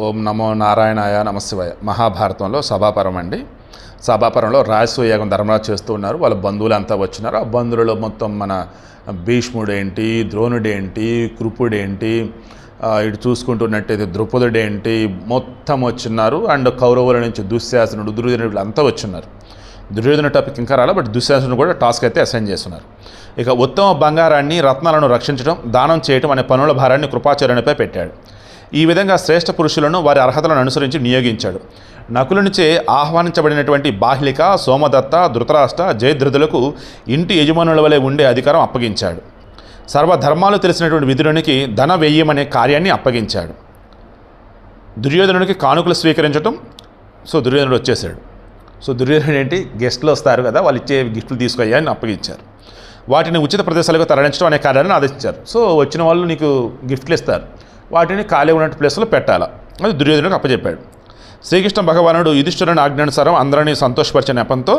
ఓం నమో నారాయణాయ నమశివాయ. మహాభారతంలో సభాపరం అండి. సభాపరంలో రాజసూయాగం ధర్మరాజు చేస్తూ ఉన్నారు. వాళ్ళ బంధువులు అంతా వచ్చినారు. ఆ బంధువులలో మొత్తం మన భీష్ముడేంటి, ద్రోణుడేంటి, కృపుడేంటి, ఇటు చూసుకుంటున్నట్టయితే ద్రుపదుడేంటి, మొత్తం వచ్చిన్నారు. అండ్ కౌరవుల నుంచి దుశ్శాసనుడు, దుర్యోధనుడు అంతా వచ్చిన్నారు. దుర్యోధన టాపిక్ ఇంకా రాలే, బట్ దుశ్శాసనుడు కూడా టాస్క్ అయితే అసైన్ చేస్తున్నారు. ఇక ఉత్తమ బంగారాన్ని, రత్నాలను రక్షించడం, దానం చేయటం అనే పనుల భారాన్ని కృపాచార్యునిపై పెట్టాడు. ఈ విధంగా శ్రేష్ఠ పురుషులను వారి అర్హతలను అనుసరించి నియోగించాడు. నకులునిచే ఆహ్వానించబడినటువంటి బాహ్లిక, సోమదత్త, ధృతరాష్ట్ర, జయద్రథులకు ఇంటి యజమానుల వలె ఉండే అధికారం అప్పగించాడు. సర్వధర్మాలు తెలిసినటువంటి విదురునికి ధన వ్యయమనే కార్యాన్ని అప్పగించాడు. దుర్యోధనుడికి కానుకలు స్వీకరించడం. దుర్యోధనుడు వచ్చేసాడు. దుర్యోధనుడు ఏంటి, గెస్టులు వస్తారు కదా, వాళ్ళు ఇచ్చే గిఫ్ట్లు తీసుకొయ్యాలని అప్పగించారు. వాటిని ఉచిత ప్రదేశాలకు తరలించడం అనే కార్యాలను ఆదేశించారు. వచ్చిన వాళ్ళు నీకు గిఫ్ట్లు ఇస్తారు, వాటిని ఖాళీ ఉన్నట్టు ప్లేస్లో పెట్టాలా, అది దుర్యోధనుడికి అప్పచెప్పాడు. శ్రీకృష్ణ భగవానుడు యుధిష్ఠిరుని ఆజ్ఞానుసారం అందరినీ సంతోషపరిచే నెపంతో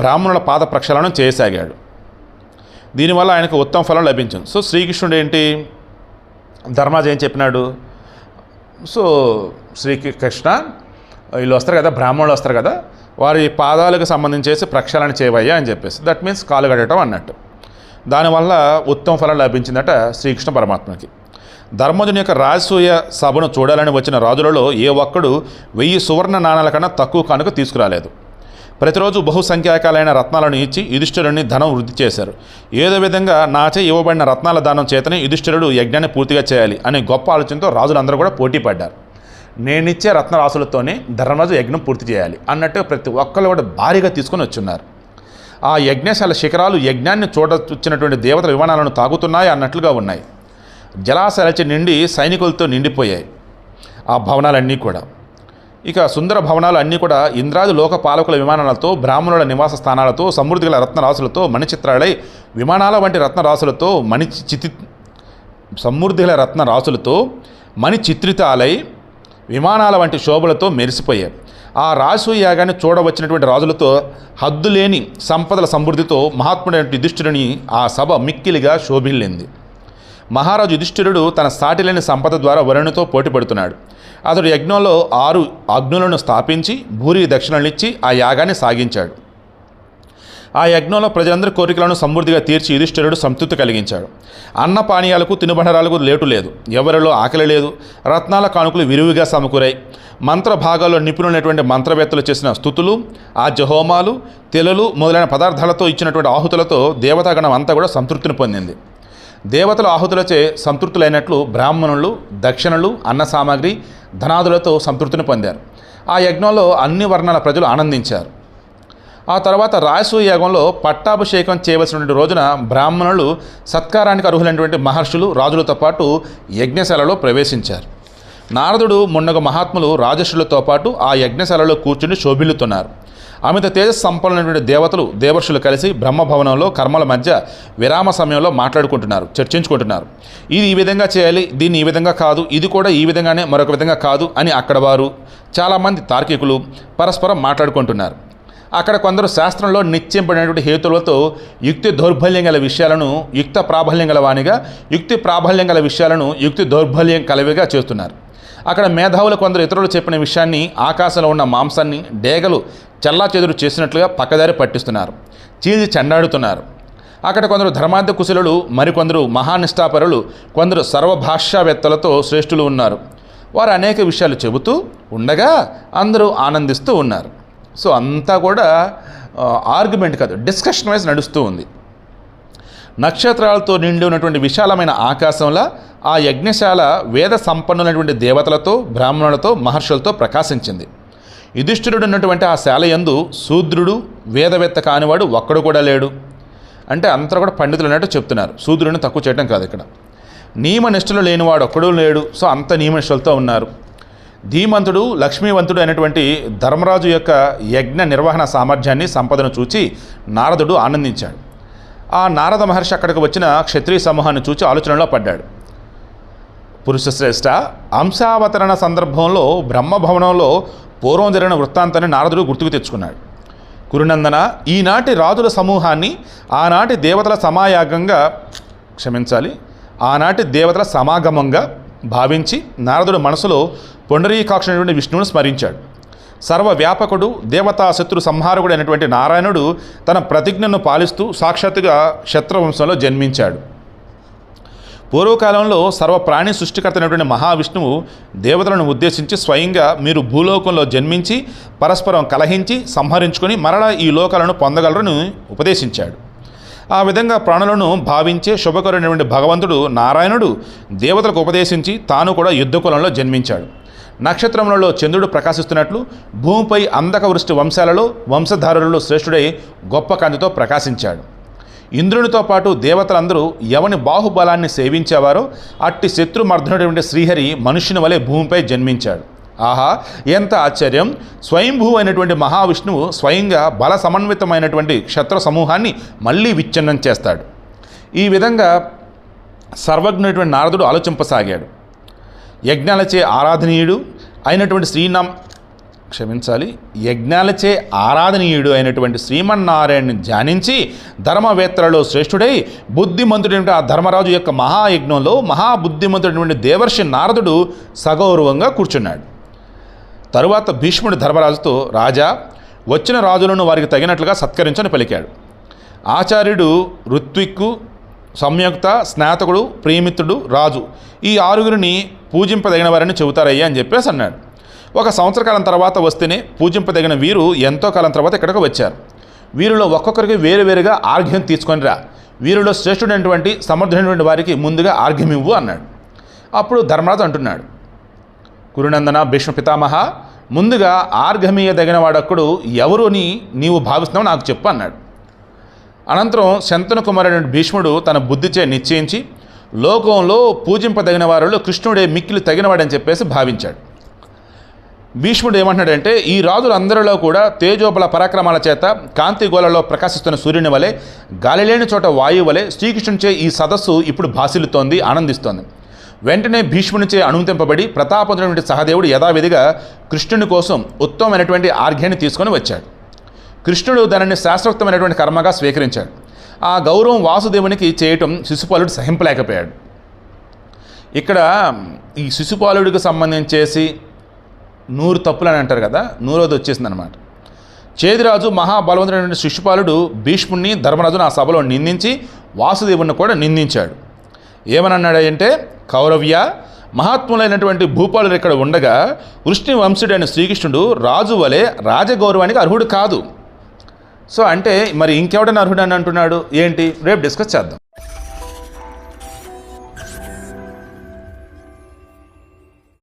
బ్రాహ్మణుల పాద ప్రక్షాళనం చేయసాగాడు. దీనివల్ల ఆయనకు ఉత్తమ ఫలం లభించింది. శ్రీకృష్ణుడు ఏంటి, ధర్మరాజు ఏం చెప్పినాడు, శ్రీకృష్ణ వీళ్ళు వస్తారు కదా, బ్రాహ్మణులు వస్తారు కదా, వారి పాదాలకు సంబంధించేసి ప్రక్షాళన చేయవయ్యా అని చెప్పేసి, దట్ మీన్స్ కాలు కడటం అన్నట్టు. దానివల్ల ఉత్తమ ఫలం లభించిందట శ్రీకృష్ణ పరమాత్మకి. ధర్మజుని యొక్క రాజసూయ సభను చూడాలని వచ్చిన రాజులలో ఏ ఒక్కడు 1000 సువర్ణ నాణాల కన్నా తక్కువ కానుక తీసుకురాలేదు. ప్రతిరోజు బహుసంఖ్యాకాలైన రత్నాలను ఇచ్చి యుధిష్ఠిరుడిని ధనం వృద్ధి చేశారు. ఏదో విధంగా నాచే ఇవ్వబడిన రత్నాల దానం చేతనే యుధిష్ఠిరుడు యజ్ఞాన్ని పూర్తిగా చేయాలి అనే గొప్ప ఆలోచనతో రాజులందరూ కూడా పోటీ పడ్డారు. నేనిచ్చే రత్నరాశులతోనే ధర్మరాజు యజ్ఞం పూర్తి చేయాలి అన్నట్టు ప్రతి ఒక్కరు కూడా భారీగా తీసుకొని వచ్చున్నారు. ఆ యజ్ఞశాల శిఖరాలు యజ్ఞాన్ని చూడొచ్చినటువంటి దేవతల విమానాలను తాగుతున్నాయి అన్నట్లుగా ఉన్నాయి. జలాశయాలచి నిండి సైనికులతో నిండిపోయాయి ఆ భవనాలన్నీ కూడా. ఇక సుందర భవనాలు అన్నీ కూడా ఇంద్రాది లోక పాలకుల విమానాలతో, బ్రాహ్మణుల నివాస స్థానాలతో, సమృద్ధి గల రత్నరాశులతో, మణిచిత్రాలై విమానాల వంటి రత్నరాశులతో, సమృద్ధి గల రత్నరాశులతో, మణిచిత్రితాలై విమానాల వంటి శోభలతో మెరిసిపోయాయి. ఆ రాజసూయాగాన్ని చూడవచ్చినటువంటి రాజులతో హద్దులేని సంపదల సమృద్ధితో మహాత్ముడైన యుధిష్ఠిరుని ఆ సభ మిక్కిలిగా శోభిల్లింది. మహారాజు యుధిష్ఠిరుడు తన సాటిలేని సంపద ద్వారా వరుణుతో పోటీ పడుతున్నాడు. అతడు యజ్ఞంలో 6 అగ్నులను స్థాపించి భూరి దక్షిణలిచ్చి ఆ యాగాన్ని సాగించాడు. ఆ యజ్ఞంలో ప్రజలందరి కోరికలను సమృద్ధిగా తీర్చి యుధిష్ఠిరుడు సంతృప్తి కలిగించాడు. అన్న పానీయాలకు, తినుబండరాలకు లేటు లేదు. ఎవరిలో ఆకలి లేదు. రత్నాల కానుకలు విరివిగా సమకూరాయి. మంత్ర భాగాల్లో నిపుణులైనటువంటి మంత్రవేత్తలు చేసిన స్తుతులు, ఆజ్యహోమాలు, తెలలు మొదలైన పదార్థాలతో ఇచ్చినటువంటి ఆహుతులతో దేవతాగణం అంతా కూడా సంతృప్తిని పొందింది. దేవతల ఆహుతులచే సంతృప్తులైనట్లు బ్రాహ్మణులు దక్షిణలు, అన్న సామాగ్రి, ధనాదులతో సంతృప్తిని పొందారు. ఆ యజ్ఞంలో అన్ని వర్ణాల ప్రజలు ఆనందించారు. ఆ తర్వాత రాజసూయ యాగంలో పట్టాభిషేకం చేయవలసినటువంటి రోజున బ్రాహ్మణులు సత్కారానికి అర్హులైనటువంటి మహర్షులు, రాజులతో పాటు యజ్ఞశాలలో ప్రవేశించారు. నారదుడు మొన్నగ మహాత్ములు రాజర్షులతో పాటు ఆ యజ్ఞశాలలో కూర్చుని శోభిల్లుతున్నారు. అమిత తేజస్ సంపన్నులైనటువంటి దేవతలు, దేవర్షులు కలిసి బ్రహ్మభవనంలో కర్మల మధ్య విరామ సమయంలో మాట్లాడుకుంటున్నారు, చర్చించుకుంటున్నారు. ఇది ఈ విధంగా చేయాలి, దీన్ని ఈ విధంగా కాదు, ఇది కూడా ఈ విధంగానే మరొక విధంగా కాదు అని అక్కడ వారు చాలామంది తార్కికులు పరస్పరం మాట్లాడుకుంటున్నారు. అక్కడ కొందరు శాస్త్రంలో నిశ్చయింపడినటువంటి హేతులతో యుక్తి దౌర్బల్యం గల విషయాలను యుక్త ప్రాబల్యం గల వానిగా, యుక్తి ప్రాబల్యం గల విషయాలను యుక్తి దౌర్బల్యం కలవిగా చేస్తున్నారు. అక్కడ మేధావులు కొందరు ఇతరులు చెప్పిన విషయాన్ని, ఆకాశంలో ఉన్న మాంసాన్ని డేగలు చెల్లాచెదురు చేసినట్లుగా పక్కదారి పట్టిస్తున్నారు, చీల్చి చెండాడుతున్నారు. అక్కడ కొందరు ధర్మార్థ కుశలులు, మరికొందరు మహానిష్ఠాపరులు, కొందరు సర్వభాష్యావేత్తలతో శ్రేష్ఠులు ఉన్నారు. వారు అనేక విషయాలు చెబుతూ ఉండగా అందరూ ఆనందిస్తూ ఉన్నారు. అంతా కూడా ఆర్గ్యుమెంట్ కాదు, డిస్కషన్ వైజ్ నడుస్తూ ఉంది. నక్షత్రాలతో నిండి ఉన్నటువంటి విశాలమైన ఆకాశంలో ఆ యజ్ఞశాల వేద సంపన్నులైనటువంటి దేవతలతో, బ్రాహ్మణులతో, మహర్షులతో ప్రకాశించింది. యుధిష్ఠిరుడు ఉన్నటువంటి ఆ శాల యందు శూద్రుడు, వేదవేత్త కానివాడు ఒక్కడు కూడా లేడు. అంటే అంతా కూడా పండితులు అన్నట్టు చెప్తున్నారు. శూద్రుడిని తక్కువ చేయడం కాదు ఇక్కడ. నియమనిష్టలు లేనివాడు ఒక్కడూ లేడు. అంత నియమనిష్టలతో ఉన్నారు. ధీమంతుడు, లక్ష్మీవంతుడు అయినటువంటి ధర్మరాజు యొక్క యజ్ఞ నిర్వహణ సామర్థ్యాన్ని, సంపదను చూచి నారదుడు ఆనందించాడు. ఆ నారద మహర్షి అక్కడికి వచ్చిన క్షత్రియ సమూహాన్ని చూచి ఆలోచనలో పడ్డాడు. పురుషశ్రేష్ఠ, అంశావతరణ సందర్భంలో బ్రహ్మభవనంలో పూర్వం జరిగిన వృత్తాంతాన్ని నారదుడు గుర్తుకు తెచ్చుకున్నాడు. కురునందన, ఈనాటి రాజుల సమూహాన్ని ఆనాటి దేవతల ఆనాటి దేవతల సమాగమంగా భావించి నారదుడు మనసులో పొండరీకాక్షుడైనటువంటి విష్ణువును స్మరించాడు. సర్వవ్యాపకుడు, దేవతా శత్రు సంహారకుడు అయినటువంటి నారాయణుడు తన ప్రతిజ్ఞను పాలిస్తూ సాక్షాత్తుగా క్షత్రవంశంలో జన్మించాడు. పూర్వకాలంలో సర్వప్రాణి సృష్టికర్త అయినటువంటి మహావిష్ణువు దేవతలను ఉద్దేశించి స్వయంగా మీరు భూలోకంలో జన్మించి పరస్పరం కలహించి సంహరించుకొని మరలా ఈ లోకాలను పొందగలరని ఉపదేశించాడు. ఆ విధంగా ప్రాణులను భావించే శుభకరుడైనటువంటి భగవంతుడు నారాయణుడు దేవతలకు ఉపదేశించి తాను కూడా యుద్ధకులంలో జన్మించాడు. నక్షత్రములలో చంద్రుడు ప్రకాశిస్తున్నట్లు భూమిపై అంధక వృష్టి వంశాలలో వంశధారులలో శ్రేష్ఠుడై గొప్ప కాంతితో ప్రకాశించాడు. ఇంద్రునితో పాటు దేవతలందరూ ఎవని బాహుబలాన్ని సేవించేవారో అట్టి శత్రుమర్ధనుడైనటువంటి శ్రీహరి మనుష్యుని వలె భూమిపై జన్మించాడు. ఆహా, ఎంత ఆశ్చర్యం! స్వయంభూ అయినటువంటి మహావిష్ణువు స్వయంగా బల సమన్వితమైనటువంటి క్షత్ర సమూహాన్ని మళ్ళీ విచ్ఛిన్నం చేస్తాడు. ఈ విధంగా సర్వజ్ఞుడైనటువంటి నారదుడు ఆలోచింపసాగాడు. యజ్ఞాలచే ఆరాధనీయుడు అయినటువంటి యజ్ఞాలచే ఆరాధనీయుడు అయినటువంటి శ్రీమన్నారాయణని ధ్యానించి ధర్మవేత్తలలో శ్రేష్ఠుడై బుద్ధిమంతుడైన ఆ ధర్మరాజు యొక్క మహాయజ్ఞంలో మహాబుద్ధిమంతుడైనటువంటి దేవర్షి నారదుడు సగౌరవంగా కూర్చున్నాడు. తరువాత భీష్ముడు ధర్మరాజుతో, రాజా, వచ్చిన రాజులను వారికి తగినట్లుగా సత్కరించని పలికాడు. ఆచార్యుడు, ఋత్విక్కు, సంయుక్త, స్నాతకుడు, ప్రియమిత్రుడు, రాజు ఈ ఆరుగురిని పూజింపదగిన వారిని చెబుతారయ్యా అని చెప్పేసి అన్నాడు. 1 సంవత్సర కాలం తర్వాత వస్తేనే పూజింపదగిన వీరు ఎంతో కాలం తర్వాత ఇక్కడికి వచ్చారు. వీరిలో ఒక్కొక్కరికి వేరువేరుగా ఆర్ఘ్యం తీసుకొని రా, వీరిలో శ్రేష్ఠుడైనటువంటి సమర్థుడైనటువంటి వారికి ముందుగా ఆర్ఘ్యం ఇవ్వు అన్నాడు. అప్పుడు ధర్మరాజు అంటున్నాడు, కురునందన భీష్మ పితామహ, ముందుగా ఆర్ఘమీయదగిన వాడొక్కడు ఎవరు అని నీవు భావిస్తున్నావు నాకు చెప్పు అన్నాడు. అనంతరం శంతను కుమారుడైన భీష్ముడు తన బుద్ధిచే నిశ్చయించి లోకంలో పూజింపదగిన వారిలో కృష్ణుడే మిక్కిలి తగినవాడని చెప్పేసి భావించాడు. భీష్ముడు ఏమంటున్నాడంటే, ఈ రాజులందరిలో కూడా తేజోబల పరాక్రమాల చేత కాంతిగోళలో ప్రకాశిస్తున్న సూర్యుని వలె, గాలిలేని చోట వాయువు వలె శ్రీకృష్ణునిచే ఈ సదస్సు ఇప్పుడు భాసిల్లుతోంది, ఆనందిస్తోంది. వెంటనే భీష్మునిచే అనుమతింపబడి ప్రతాపవంతుడైనటువంటి సహదేవుడు యథావిధిగా కృష్ణుని కోసం ఉత్తమమైనటువంటి ఆర్ఘ్యాన్ని తీసుకొని వచ్చాడు. కృష్ణుడు దానిని శాస్త్రోక్తమైనటువంటి కర్మగా స్వీకరించాడు. ఆ గౌరవం వాసుదేవునికి చేయటం శిశుపాలుడు సహింపలేకపోయాడు. ఇక్కడ ఈ శిశుపాలుడికి సంబంధించేసి 100 తప్పులు అని అంటారు కదా, 100వది వచ్చేసింది అనమాట. చేదిరాజు మహాబలవంతుడైన శిశుపాలుడు భీష్ముడిని, ధర్మరాజును ఆ సభలో నిందించి వాసుదేవుని కూడా నిందించాడు. ఏమనన్నాడంటే, కౌరవ్య, మహాత్ములైనటువంటి భూపాలుడు ఇక్కడ ఉండగా వృష్ణి వంశుడైన శ్రీకృష్ణుడు రాజు వలె రాజగౌరవానికి అర్హుడు కాదు. సో అంటే మరి ఇంకెవడని అర్హుడు అని అంటున్నాడు ఏంటి? రేపు డిస్కస్ చేద్దాం.